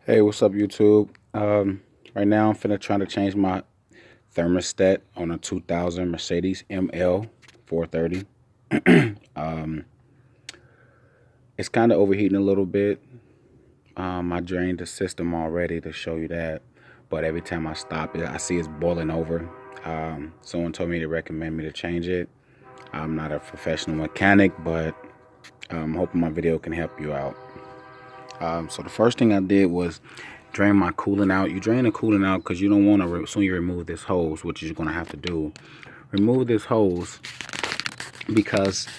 Hey, what's up, YouTube? Right now, I'm finna try to change my thermostat on a 2000 Mercedes ML430. It's kind of overheating a little bit. I drained the system already to show you that, but every time I stop it, I see it's boiling over. Someone told me to recommend me to change it. I'm not a professional mechanic, but I'm hoping my video can help you out. So the first thing I did was drain my coolant out. You drain the coolant out because you don't want to, soon you remove this hose, which you're going to have to do. Remove this hose because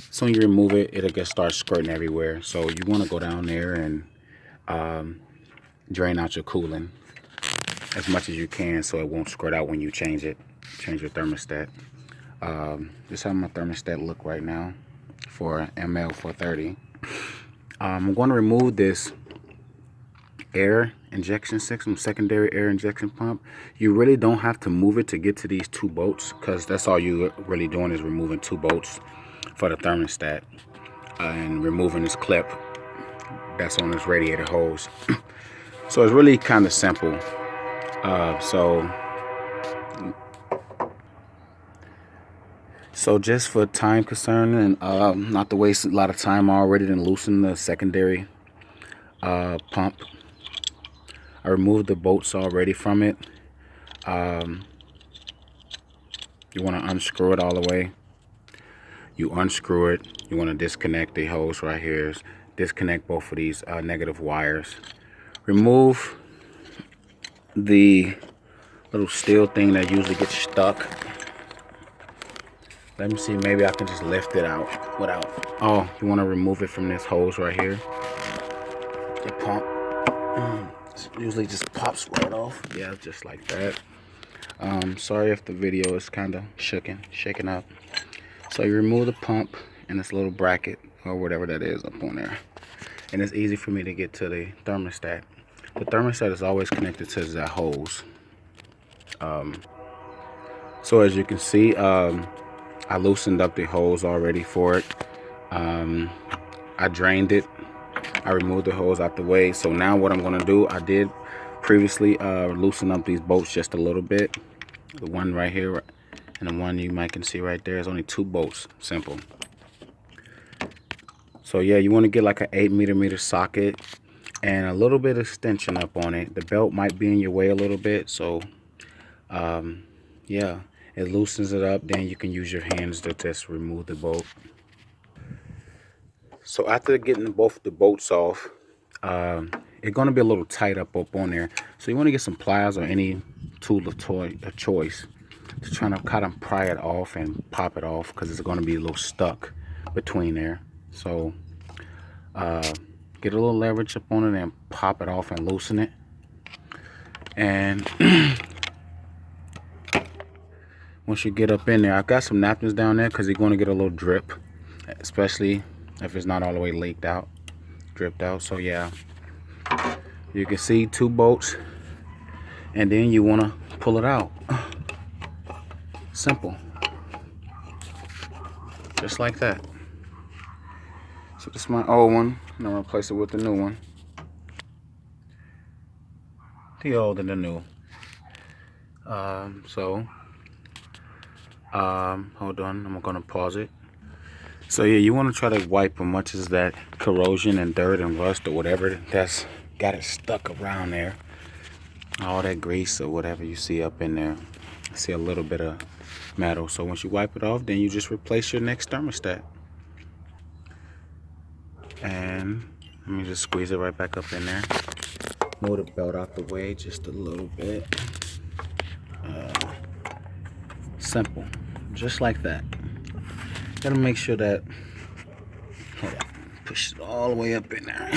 soon you remove it, it'll get start squirting everywhere. So you want to go down there and drain out your coolant as much as you can so it won't squirt out when you change your thermostat. This is how my thermostat look right now for ML430. I'm going to remove this air injection system, secondary air injection pump. You really don't have to move it to get to these two bolts, because that's all you really doing is removing two bolts for the thermostat and removing this clip that's on this radiator hose. So it's really kind of simple. So just for time concern and not to waste a lot of time, I already done loosen the secondary pump. I removed the bolts already from it. You want to unscrew it all the way. You unscrew it. You want to disconnect the hose right here. Disconnect both of these negative wires. Remove the little steel thing that usually gets stuck. Let me see, maybe I can just lift it out without. Oh, you want to remove it from this hose right here. The pump usually just pops right off. Yeah, just like that. Sorry if the video is kind of shaking up. So you remove the pump and this little bracket or whatever that is up on there, and it's easy for me to get to the thermostat. The thermostat is always connected to that hose. So as you can see, I loosened up the hose already for it. I drained it. I removed the hose out the way. So now what I'm going to do, I did previously loosen up these bolts just a little bit. The one right here and the one you might can see right there is only two bolts. Simple. So yeah, you want to get like an 8mm socket and a little bit of extension up on it. The belt might be in your way a little bit, so yeah, it loosens it up. Then you can use your hands to just remove the bolt. So after getting both the bolts off, it's going to be a little tight up on there. So you want to get some pliers or any tool of choice to try to kind of pry it off and pop it off, because it's going to be a little stuck between there. So get a little leverage up on it and pop it off and loosen it. And once you get up in there, I've got some napkins down there because you're going to get a little drip, especially if it's not all the way dripped out. So yeah, you can see two bolts, and then you want to pull it out. Simple, just like that. So this is my old one, and I'm gonna replace it with the new one. The old and the new. Hold on, I'm gonna pause it. So yeah, you want to try to wipe as much as that corrosion and dirt and rust or whatever that's got it stuck around there. All that grease or whatever you see up in there. I see a little bit of metal. So once you wipe it off, then you just replace your next thermostat. And let me just squeeze it right back up in there. Move the belt out the way just a little bit. Simple, just like that. Gotta make sure that, hold on, push it all the way up in there.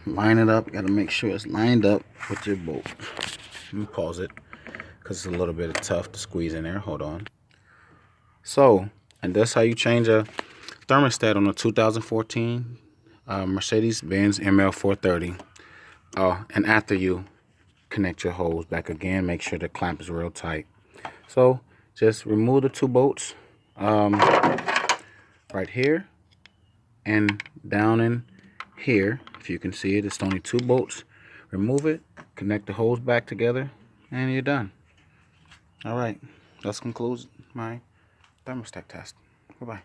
Line it up, gotta make sure it's lined up with your bolt. Let me pause it, because it's a little bit tough to squeeze in there, hold on. So, and that's how you change a thermostat on a 2014 Mercedes-Benz ML430. And after you connect your hose back again, make sure the clamp is real tight. So just remove the two bolts right here and down in here, if you can see it, it's only 2 bolts. Remove it, connect the hose back together, and you're done. All right, that concludes my thermostat test. Goodbye.